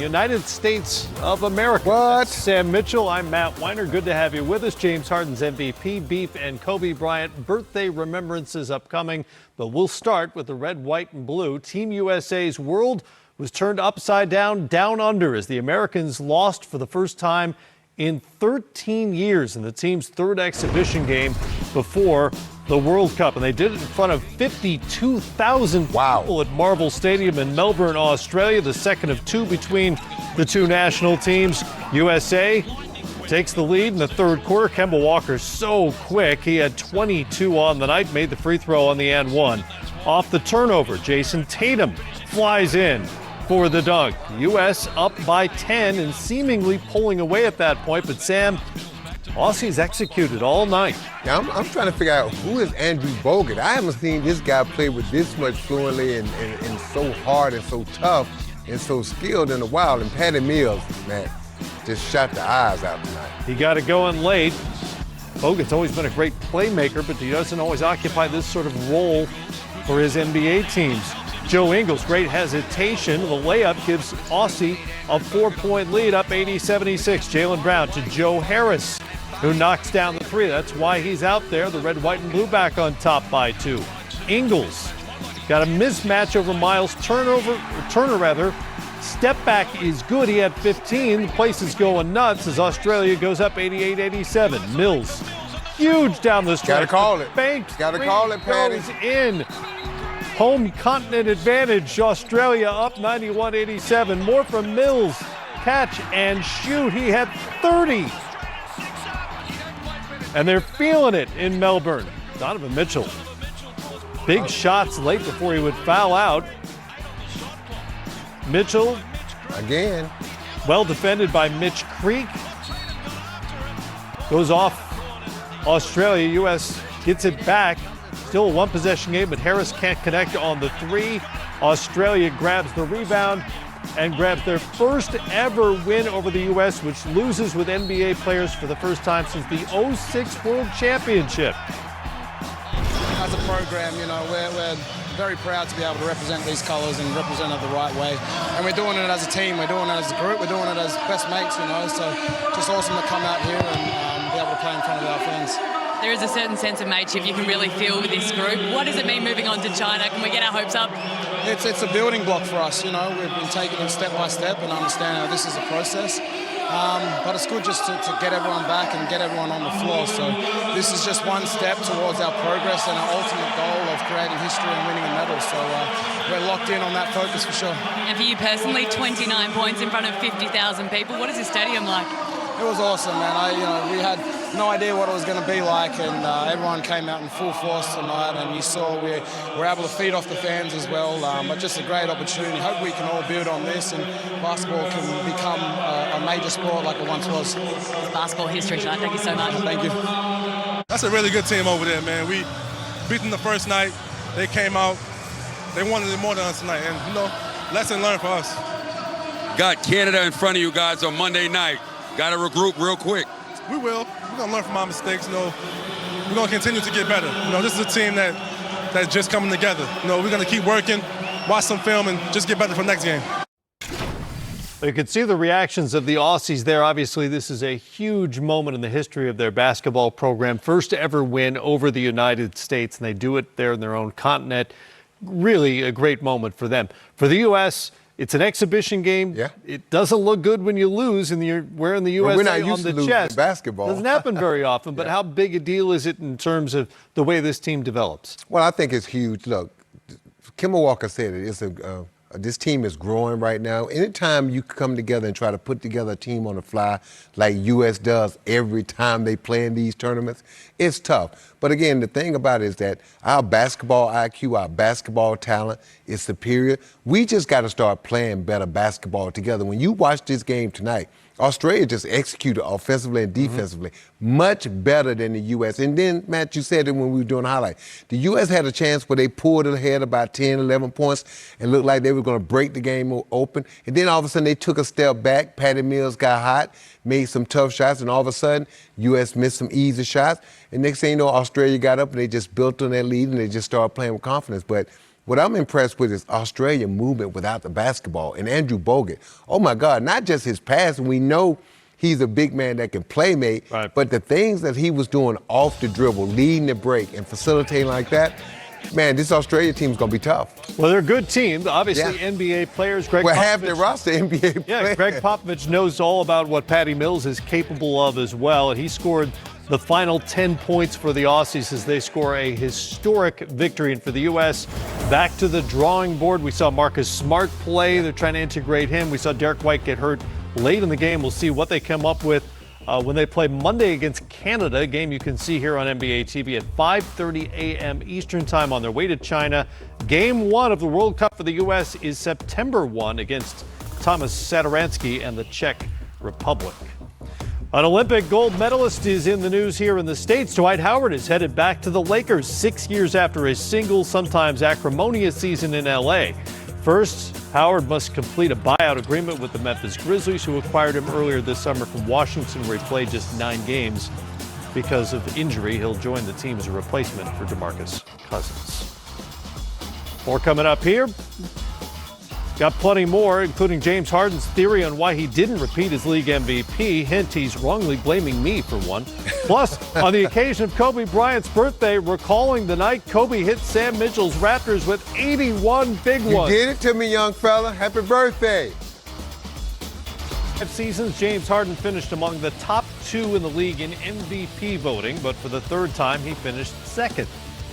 United States of America. What? That's Sam Mitchell, I'm Matt Weiner. Good to have you with us. James Harden's MVP, Beef, and Kobe Bryant birthday remembrances upcoming. But we'll start with the red, white, and blue. Team USA's world was turned upside down, down under, as the Americans lost for the first time in 13 years in the team's third exhibition game before the World Cup. And they did it in front of 52,000 people at Marvel Stadium in Melbourne, Australia, the second of two between the two national teams. USA takes the lead in the third quarter. Kemba Walker's so quick. He had 22 on the night, made the free throw on the and one. Off the turnover, Jason Tatum flies in for the dunk. The U.S. up by 10 and seemingly pulling away at that point. But Sam, Aussies executed all night. Yeah, I'm trying to figure out who is Andrew Bogut. I haven't seen this guy play with this much fluently and so hard and so tough and so skilled in a while. And Patty Mills, man, just shot the eyes out tonight. He got it going late. Bogut's always been a great playmaker, but he doesn't always occupy this sort of role for his NBA teams. Joe Ingles, great hesitation. The layup gives Aussie a 4-point lead, up 80-76. Jaylen Brown to Joe Harris, who knocks down the three. That's why he's out there. The red, white, and blue back on top by 2. Ingles got a mismatch over Miles Turner. Step back is good. He had 15. The place is going nuts as Australia goes up 88-87. Mills, huge down the stretch. Gotta call it. Banked. Gotta call it, Patty. Goes in. Home continent advantage. Australia up 91-87. More from Mills. Catch and shoot. He had 30. And they're feeling it in Melbourne. Donovan Mitchell. Big shots late before he would foul out. Mitchell. Again. Well defended by Mitch Creek. Goes off Australia. U.S. gets it back. Still a one-possession game, but Harris can't connect on the three. Australia grabs the rebound and grabs their first ever win over the U.S., which loses with NBA players for the first time since the 2006 World Championship. As a program, we're very proud to be able to represent these colours and represent it the right way. And we're doing it as a team, we're doing it as a group, we're doing it as best mates, so just awesome to come out here and be able to play in front of our fans. There is a certain sense of mateship you can really feel with this group. What does it mean moving on to China? Can we get our hopes up? It's a building block for us, we've been taking it step by step and understand how this is a process. But it's good just to get everyone back and get everyone on the floor. So this is just one step towards our progress and our ultimate goal of creating history and winning a medal. So we're locked in on that focus for sure. And for you personally, 29 points in front of 50,000 people. What is this stadium like? It was awesome, man. We had no idea what it was going to be like, and everyone came out in full force tonight, and you saw we were able to feed off the fans as well. But just a great opportunity. Hope we can all build on this, and basketball can become a major sport like it once was. Basketball history tonight. Thank you so much. Thank you. That's a really good team over there, man. We beat them the first night. They came out. They wanted it more than us tonight, and lesson learned for us. Got Canada in front of you guys on Monday night. Got to regroup real quick. We will. We're going to learn from our mistakes. We're going to continue to get better. This is a team that's just coming together. We're going to keep working, watch some film, and just get better for next game. You can see the reactions of the Aussies there. Obviously, this is a huge moment in the history of their basketball program. First ever win over the United States, and they do it there in their own continent. Really a great moment for them. For the U.S., it's an exhibition game. Yeah. It doesn't look good when you lose and you're wearing the USA we're not used on the to chest. In basketball. Doesn't happen very often, but Yeah. how big a deal is it in terms of the way this team develops? Well, I think it's huge. Look, Kemba Walker said it. This team is growing right now. Anytime you come together and try to put together a team on the fly like U.S. does every time they play in these tournaments, it's tough. But again, the thing about it is that our basketball IQ, our basketball talent is superior. We just got to start playing better basketball together. When you watch this game tonight, Australia just executed offensively and defensively much better than the U.S. And then, Matt, you said it when we were doing the highlight. The U.S. had a chance where they pulled it ahead about 10, 11 points and looked like they were going to break the game open. And then all of a sudden they took a step back. Patty Mills got hot, made some tough shots, and all of a sudden U.S. missed some easy shots. And next thing you know, Australia got up and they just built on that lead and they just started playing with confidence. But What I'm impressed with is Australian movement without the basketball. And Andrew Bogut, oh my God, not just his passing. We know he's a big man that can play, mate. Right. But the things that he was doing off the dribble, leading the break and facilitating like that, man, this Australia team's going to be tough. Well, they're a good team. Obviously, Yeah. NBA players. Greg Well, Popovich, half their roster NBA players. Yeah, Greg Popovich knows all about what Patty Mills is capable of as well. And he scored the final 10 points for the Aussies as they score a historic victory. And for the U.S., back to the drawing board. We saw Marcus Smart play. They're trying to integrate him. We saw Derek White get hurt late in the game. We'll see what they come up with when they play Monday against Canada, a game you can see here on NBA TV at 5:30 a.m. Eastern Time on their way to China. Game 1 of the World Cup for the U.S. is September 1 against Thomas Satoransky and the Czech Republic. An Olympic gold medalist is in the news here in the States. Dwight Howard is headed back to the Lakers 6 years after a single, sometimes acrimonious season in L.A. First, Howard must complete a buyout agreement with the Memphis Grizzlies, who acquired him earlier this summer from Washington, where he played just 9 games. Because of injury, he'll join the team as a replacement for DeMarcus Cousins. More coming up here. Got plenty more, including James Harden's theory on why he didn't repeat his league MVP. Hint, he's wrongly blaming me for one. Plus, on the occasion of Kobe Bryant's birthday, recalling the night Kobe hit Sam Mitchell's Raptors with 81 big ones. You did it to me, young fella. Happy birthday. 5 seasons, James Harden finished among the top 2 in the league in MVP voting, but for the 3rd time, he finished 2nd.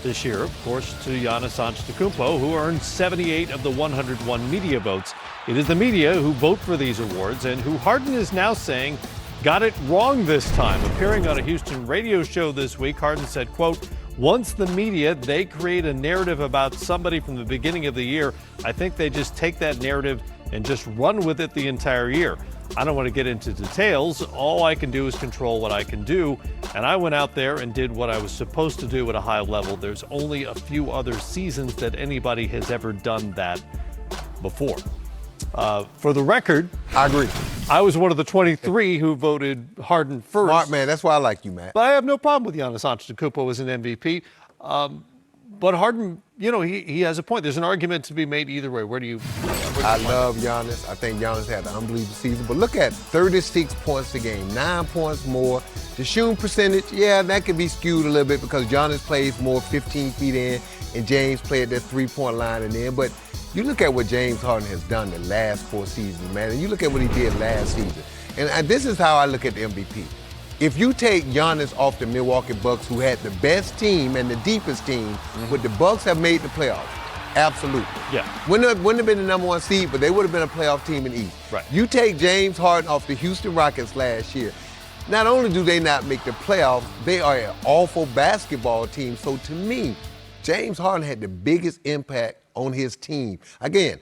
This year, of course, to Giannis Antetokounmpo, who earned 78 of the 101 media votes. It is the media who vote for these awards and who Harden is now saying got it wrong this time. Appearing on a Houston radio show this week, Harden said, quote, "Once the media, they create a narrative about somebody from the beginning of the year, I think they just take that narrative and just run with it the entire year. I don't want to get into details. All I can do is control what I can do. And I went out there and did what I was supposed to do at a high level. There's only a few other seasons that anybody has ever done that before." For the record, I agree. I was one of the 23 who voted Harden first. Smart man. That's why I like you, Matt. But I have no problem with Giannis Antetokounmpo as an MVP. But Harden, you know, he has a point. There's an argument to be made either way. Where do you I love Giannis. I think Giannis had an unbelievable season. But look at 36 points a game, 9 points more. The shooting percentage, yeah, that could be skewed a little bit because Giannis plays more 15 feet in and James played that 3-point line and in. But you look at what James Harden has done the last 4 seasons, man, and you look at what he did last season. And this is how I look at the MVP. If you take Giannis off the Milwaukee Bucks, who had the best team and the deepest team, would the Bucks have made the playoffs? Absolutely. Yeah. Wouldn't have been the number 1 seed, but they would have been a playoff team in the East. Right. You take James Harden off the Houston Rockets last year. Not only do they not make the playoffs, they are an awful basketball team. So to me, James Harden had the biggest impact on his team. Again,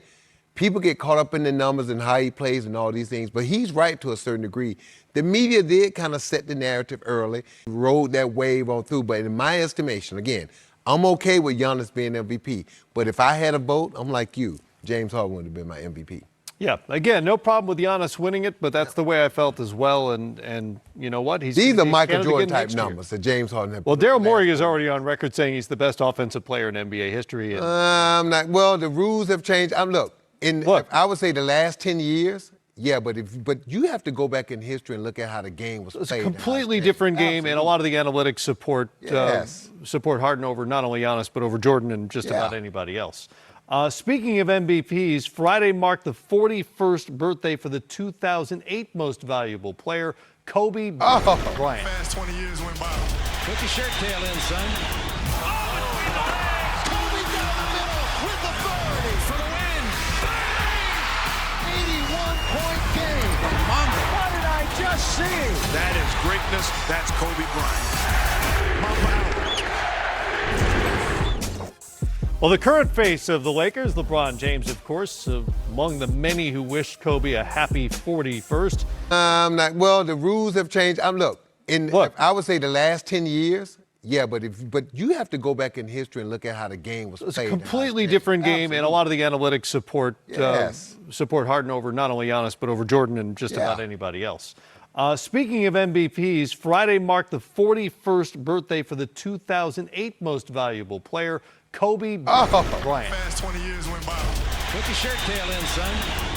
people get caught up in the numbers and how he plays and all these things, but he's right to a certain degree. The media did kind of set the narrative early, rode that wave on through, but in my estimation, again, I'm okay with Giannis being MVP, but if I had a vote, I'm like you. James Harden would have been my MVP. Yeah, again, no problem with Giannis winning it, but that's the way I felt as well. And you know what? These are Michael Canada Jordan again type next year. numbers that James Harden had. Well, Daryl Morey is already on record saying he's the best offensive player in NBA history. And I'm not. Well, the rules have changed. Look, I would say the last 10 years, yeah, but you have to go back in history and look at how the game was it's played. a completely different game, and a lot of the analytics support Harden over not only Giannis, but over Jordan and just about anybody else. Speaking of MVPs, Friday marked the 41st birthday for the 2008 most valuable player, Kobe Bryant. Fast 20 years went by. Put your shirt tail in, son. Kobe down the middle with authority for the win. Bang! 81-point game. Mamba. What did I just see? That is greatness. That's Kobe Bryant. Mamba out. Well, the current face of the Lakers, LeBron James, of course, among the many who wished Kobe a happy 41st. I'm not. Well, the rules have changed. Look, I would say the last 10 years, yeah, but you have to go back in history and look at how the game was played. It's a completely different game, and a lot of the analytics support Harden over not only Giannis, but over Jordan and just about anybody else. Speaking of MVPs, Friday marked the 41st birthday for the 2008 most valuable player, Kobe Bryant. Fast 20 years went by. Put your shirt tail in, son.